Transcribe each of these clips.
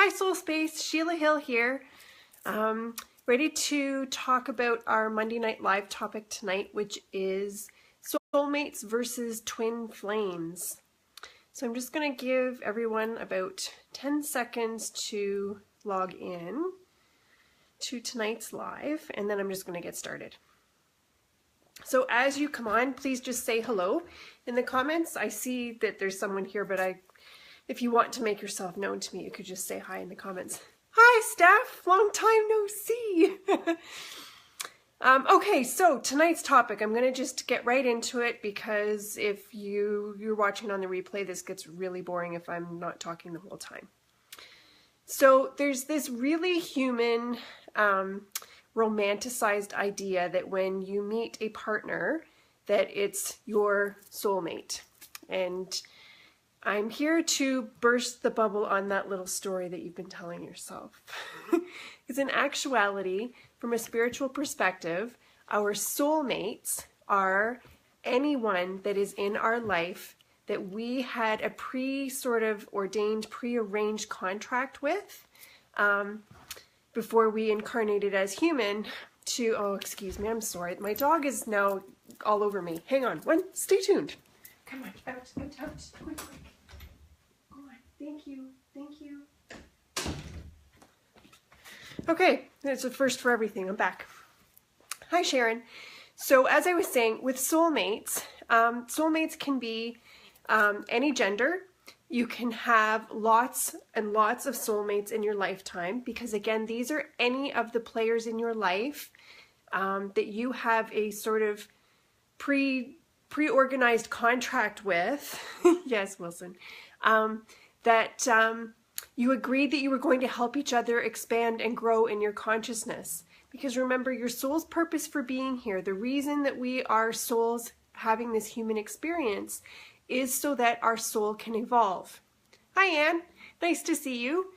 Hi Soul Space, Sheila Hill here. Ready to talk about our Monday Night Live topic tonight, which is soulmates versus twin flames. So I'm just going to give everyone about 10 seconds to log in to tonight's live, and then I'm just going to get started. So as you come on, please just say hello in the comments. I see that there's someone here, but if you want to make yourself known to me, you could just say hi in the comments. Hi, Steph. Long time no see. Okay, so tonight's topic, I'm going to just get right into it because if you're watching on the replay, this gets really boring if I'm not talking the whole time. So there's this really human, romanticized idea that when you meet a partner, that it's your soulmate. And I'm here to burst the bubble on that little story that you've been telling yourself. Because in actuality, from a spiritual perspective, our soulmates are anyone that is in our life that we had a prearranged contract with before we incarnated as human to, oh, excuse me, I'm sorry. My dog is now all over me. Hang on, stay tuned. Come on, out, quick. Thank you. Okay, it's a first for everything. I'm back. Hi, Sharon. So as I was saying, with soulmates, soulmates can be any gender. You can have lots and lots of soulmates in your lifetime because, again, these are any of the players in your life that you have a sort of pre-organized contract with. Yes, Wilson. That you agreed that you were going to help each other expand and grow in your consciousness. Because remember, your soul's purpose for being here, the reason that we are souls having this human experience is so that our soul can evolve. Hi, Anne. Nice to see you.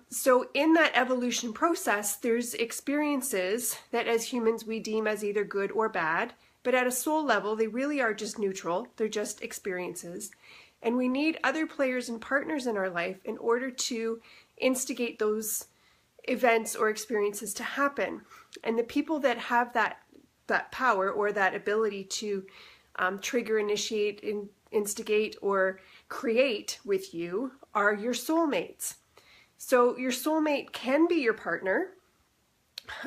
So in that evolution process, there's experiences that as humans we deem as either good or bad, but at a soul level, they really are just neutral. They're just experiences. And we need other players and partners in our life in order to instigate those events or experiences to happen. And the people that have that power or that ability to trigger, initiate, instigate, or create with you are your soulmates. So your soulmate can be your partner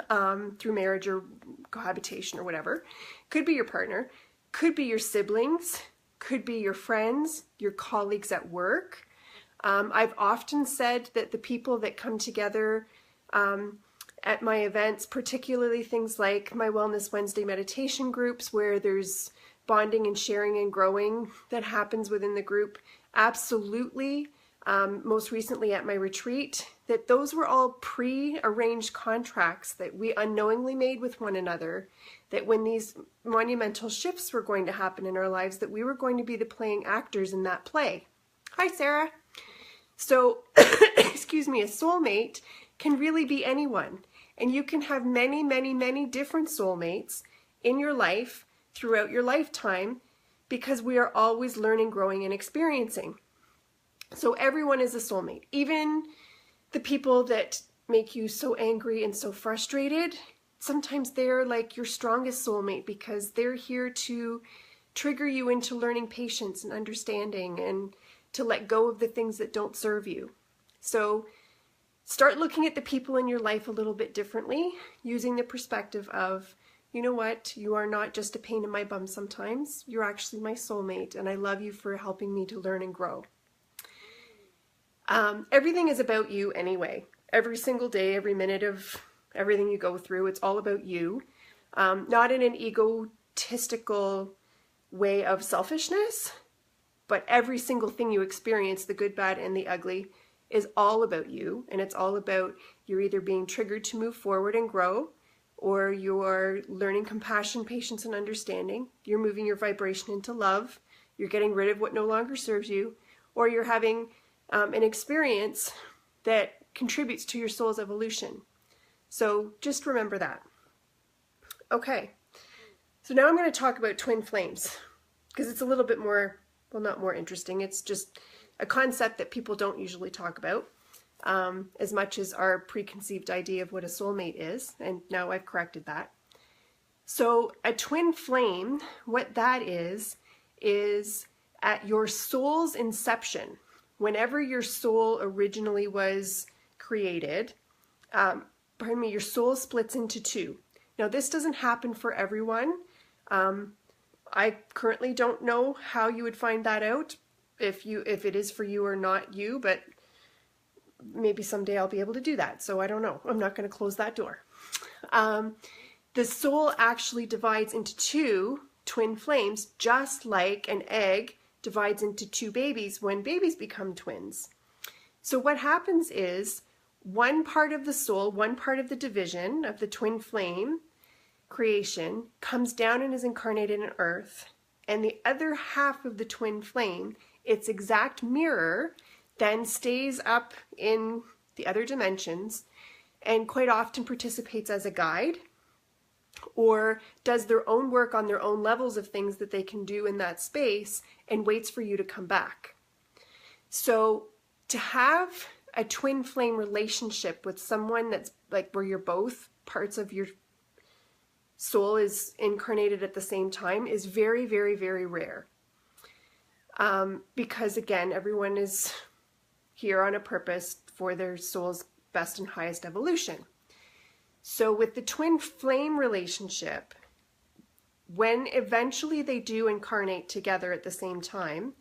through marriage or cohabitation or whatever. Could be your partner. Could be your siblings. Could be your friends, your colleagues at work. I've often said that the people that come together at my events, particularly things like my Wellness Wednesday meditation groups where there's bonding and sharing and growing that happens within the group, absolutely, most recently at my retreat, that those were all pre-arranged contracts that we unknowingly made with one another, that when these monumental shifts were going to happen in our lives, that we were going to be the playing actors in that play. Hi, Sarah. So, excuse me, a soulmate can really be anyone. And you can have many, many, many different soulmates in your life throughout your lifetime because we are always learning, growing, and experiencing. So everyone is a soulmate. Even the people that make you so angry and so frustrated, sometimes they're like your strongest soulmate because they're here to trigger you into learning patience and understanding and to let go of the things that don't serve you. So start looking at the people in your life a little bit differently, using the perspective of, you know what, you are not just a pain in my bum sometimes. You're actually my soulmate, and I love you for helping me to learn and grow. Everything is about you anyway. Every single day, every minute of everything you go through, it's all about you. Not in an egotistical way of selfishness, but every single thing you experience, the good, bad, and the ugly, is all about you. And it's all about you're either being triggered to move forward and grow, or you're learning compassion, patience, and understanding. You're moving your vibration into love. You're getting rid of what no longer serves you, or you're having an experience that contributes to your soul's evolution. So just remember that. Okay, so now I'm going to talk about twin flames because it's a little bit more, well, not more interesting. It's just a concept that people don't usually talk about. as much as our preconceived idea of what a soulmate is, and now I've corrected that. So a twin flame, what that is at your soul's inception, whenever your soul originally was created, your soul splits into two. Now this doesn't happen for everyone. I currently don't know how you would find that out, if it is for you or not you, but maybe someday I'll be able to do that. So I don't know. I'm not going to close that door. The soul actually divides into two twin flames, just like an egg divides into two babies when babies become twins. So what happens is one part of the soul, one part of the division of the twin flame creation comes down and is incarnated in earth, and the other half of the twin flame, its exact mirror, then stays up in the other dimensions and quite often participates as a guide or does their own work on their own levels of things that they can do in that space and waits for you to come back. So to have a twin flame relationship with someone that's like where you're both parts of your soul is incarnated at the same time is very, very, very rare. Because again, everyone is here on a purpose for their soul's best and highest evolution. So with the twin flame relationship, when eventually they do incarnate together at the same time,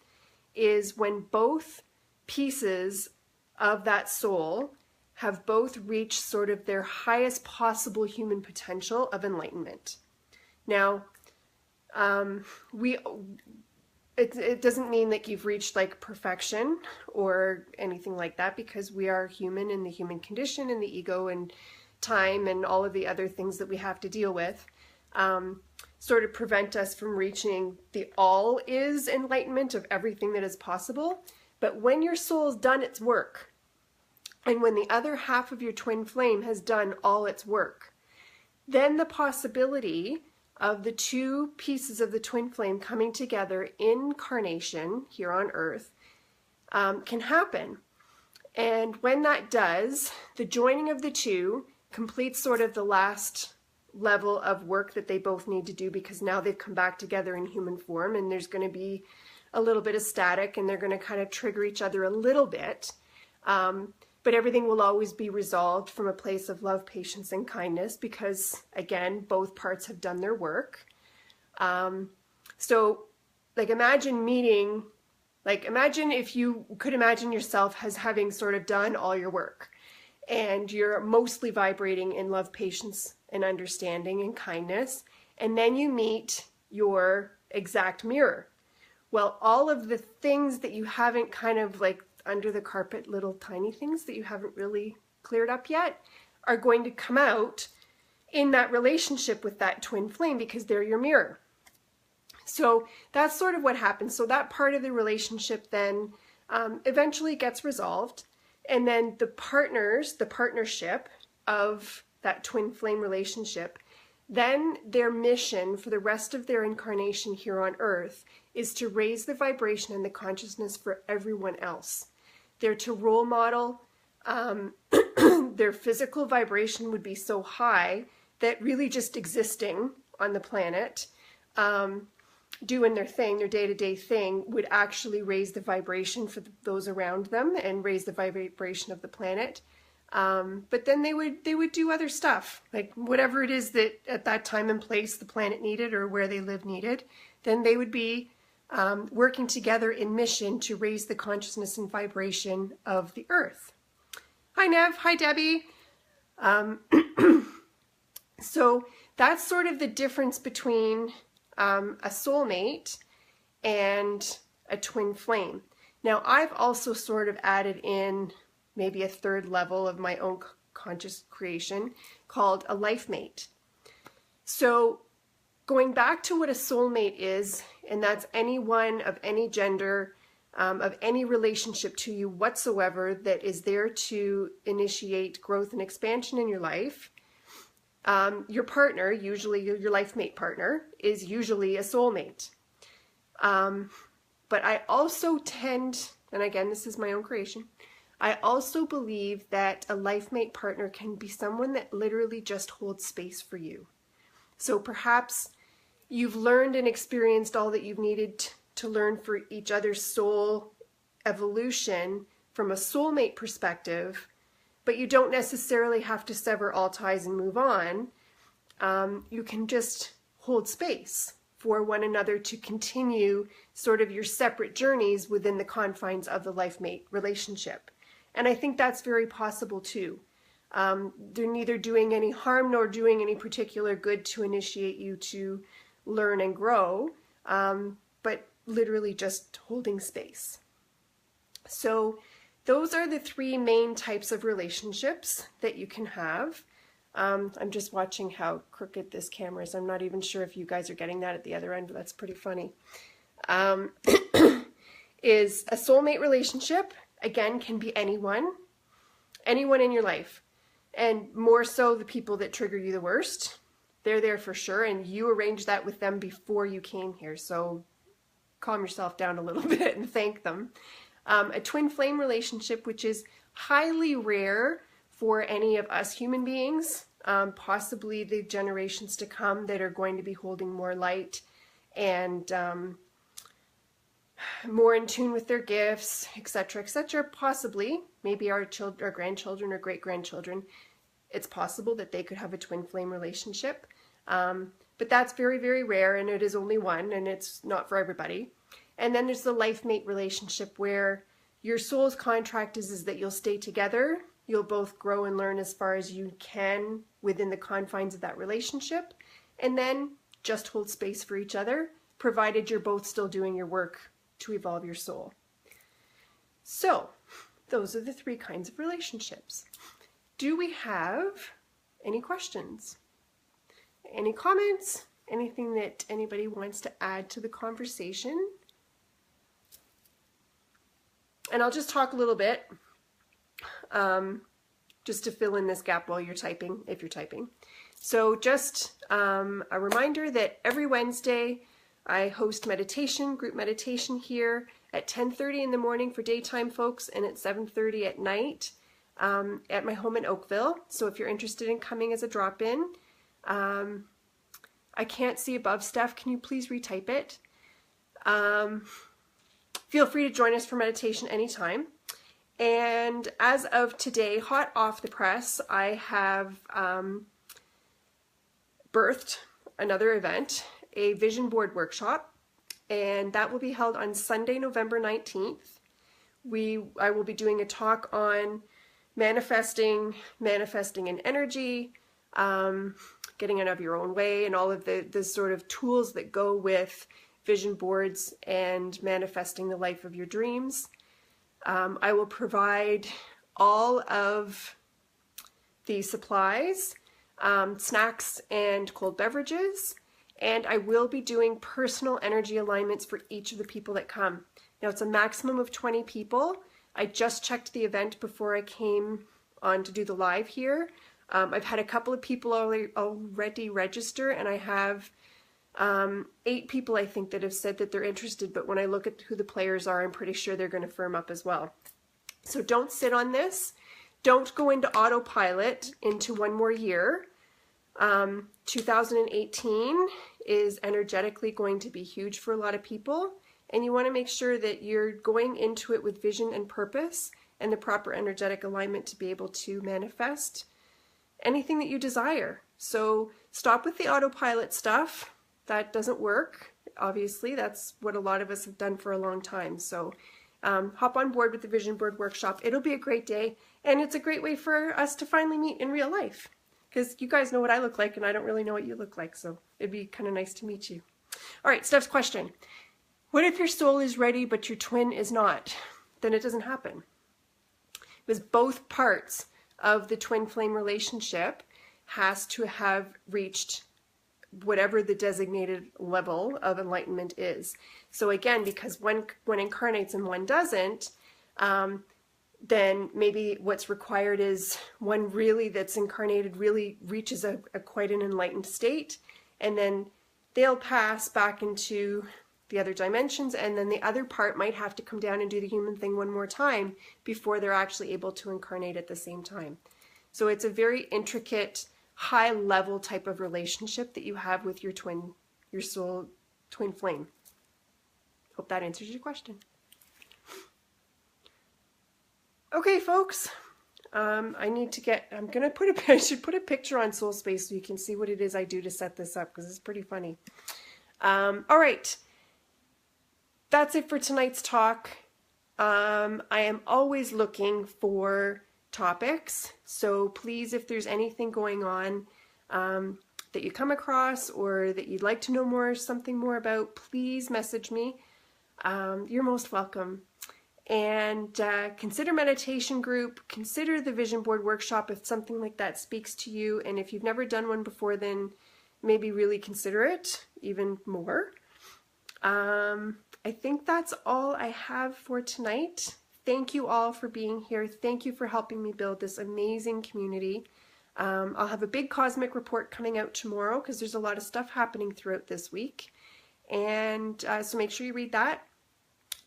is when both pieces of that soul have both reached sort of their highest possible human potential of enlightenment. Now, it doesn't mean that you've reached like perfection or anything like that, because we are human, and the human condition and the ego and time and all of the other things that we have to deal with sort of prevent us from reaching the all is enlightenment of everything that is possible. But when your soul's done its work, and when the other half of your twin flame has done all its work, then the possibility of the two pieces of the twin flame coming together in incarnation here on earth can happen. And when that does, the joining of the two completes sort of the last level of work that they both need to do, because now they've come back together in human form, and there's going to be a little bit of static, and they're going to kind of trigger each other a little bit. But everything will always be resolved from a place of love, patience, and kindness, because again, both parts have done their work. So like imagine if you could imagine yourself as having sort of done all your work, and you're mostly vibrating in love, patience, and understanding and kindness, and then you meet your exact mirror. Well, all of the things that you haven't kind of like under the carpet, little tiny things that you haven't really cleared up yet, are going to come out in that relationship with that twin flame, because they're your mirror. So that's sort of what happens. So that part of the relationship then eventually gets resolved. And then the partnership of that twin flame relationship, then their mission for the rest of their incarnation here on earth is to raise the vibration and the consciousness for everyone else. They're to role model. Their physical vibration would be so high that really just existing on the planet, doing their thing, their day-to-day thing, would actually raise the vibration for those around them and raise the vibration of the planet. But then they would do other stuff, like whatever it is that at that time and place the planet needed or where they live needed. Then they would be working together in mission to raise the consciousness and vibration of the earth. Hi Nev, hi Debbie. So that's sort of the difference between a soulmate and a twin flame. Now I've also sort of added in maybe a third level of my own conscious creation called a life mate. So going back to what a soulmate is, and that's anyone of any gender, of any relationship to you whatsoever that is there to initiate growth and expansion in your life. Your partner, usually your life mate partner, is usually a soulmate. But I also tend, and again, this is my own creation, I also believe that a life mate partner can be someone that literally just holds space for you. So perhaps you've learned and experienced all that you've needed to learn for each other's soul evolution from a soulmate perspective, but you don't necessarily have to sever all ties and move on. You can just hold space for one another to continue sort of your separate journeys within the confines of the life mate relationship. And I think that's very possible too. They're neither doing any harm nor doing any particular good to initiate you to learn and grow, but literally just holding space. So those are the three main types of relationships that you can have. I'm just watching how crooked this camera is. I'm not even sure if you guys are getting that at the other end, but that's pretty funny. Is a soulmate relationship, again, can be anyone in your life. And more so the people that trigger you the worst. They're there for sure, and you arranged that with them before you came here. So calm yourself down a little bit and thank them. A twin flame relationship, which is highly rare for any of us human beings, possibly the generations to come that are going to be holding more light and more in tune with their gifts, etc., possibly. Maybe our children, our grandchildren, or great-grandchildren, it's possible that they could have a twin flame relationship. But that's very, very rare, and it is only one, and it's not for everybody. And then there's the life mate relationship where your soul's contract is that you'll stay together, you'll both grow and learn as far as you can within the confines of that relationship, and then just hold space for each other, provided you're both still doing your work to evolve your soul. So, those are the three kinds of relationships. Do we have any questions? Any comments? Anything that anybody wants to add to the conversation? And I'll just talk a little bit, just to fill in this gap while you're typing, if you're typing. So just a reminder that every Wednesday I host meditation, group meditation here at 10:30 in the morning for daytime folks and at 7:30 at night at my home in Oakville. So if you're interested in coming as a drop-in, I can't see above, Steph. Can you please retype it? Feel free to join us for meditation anytime. And as of today, hot off the press, I have birthed another event, a vision board workshop, and that will be held on Sunday, November 19th. I will be doing a talk on manifesting in energy, getting out of your own way, and all of the sort of tools that go with vision boards and manifesting the life of your dreams. I will provide all of the supplies, snacks and cold beverages, and I will be doing personal energy alignments for each of the people that come. Now it's a maximum of 20 people. I just checked the event before I came on to do the live here. I've had a couple of people already register, and I have 8 people I think that have said that they're interested, but when I look at who the players are, I'm pretty sure they're going to firm up as well. So don't sit on this. Don't go into autopilot into one more year. 2018 is energetically going to be huge for a lot of people, and you want to make sure that you're going into it with vision and purpose and the proper energetic alignment to be able to manifest anything that you desire. So stop with the autopilot stuff. That doesn't work. Obviously, that's what a lot of us have done for a long time. So hop on board with the Vision Board Workshop. It'll be a great day, and it's a great way for us to finally meet in real life, because you guys know what I look like, and I don't really know what you look like, so it'd be kind of nice to meet you. All right, Steph's question. What if your soul is ready, but your twin is not? Then it doesn't happen. Because both parts of the twin flame relationship has to have reached whatever the designated level of enlightenment is. So again, because one incarnates and one doesn't, then maybe what's required is one really that's incarnated really reaches a quite an enlightened state, and then they'll pass back into the other dimensions, and then the other part might have to come down and do the human thing one more time before they're actually able to incarnate at the same time. So it's a very intricate, high level type of relationship that you have with your soul twin flame. Hope that answers your question. Okay, folks. I should put a picture on Soul Space so you can see what it is I do to set this up, because it's pretty funny. All right. That's it for tonight's talk. I am always looking for topics. So please, if there's anything going on that you come across or that you'd like to know something more about, please message me. You're most welcome. And consider meditation group, consider the vision board workshop if something like that speaks to you. And if you've never done one before, then maybe really consider it even more. I think that's all I have for tonight. Thank you all for being here. Thank you for helping me build this amazing community. I'll have a big cosmic report coming out tomorrow because there's a lot of stuff happening throughout this week. And so make sure you read that.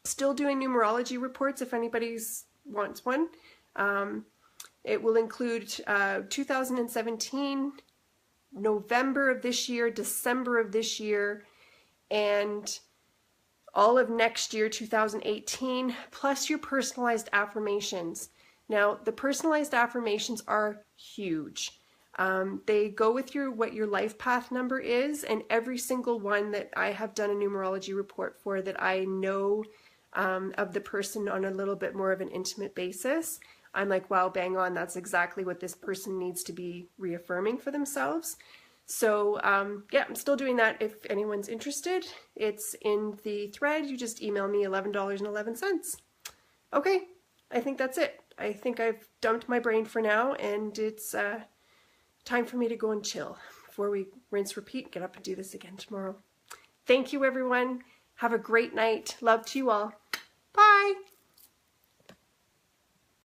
Still doing numerology reports if anybody wants one. It will include 2017, November of this year, December of this year, and all of next year, 2018, plus your personalized affirmations. Now, the personalized affirmations are huge. They go with what your life path number is, and every single one that I have done a numerology report for that I know of the person on a little bit more of an intimate basis, I'm like, wow, bang on, that's exactly what this person needs to be reaffirming for themselves. So yeah, I'm still doing that if anyone's interested. It's in the thread. You just email me $11.11. Okay, I think that's it. I think I've dumped my brain for now, and it's time for me to go and chill before we rinse, repeat, get up and do this again tomorrow. Thank you, everyone. Have a great night. Love to you all. Bye.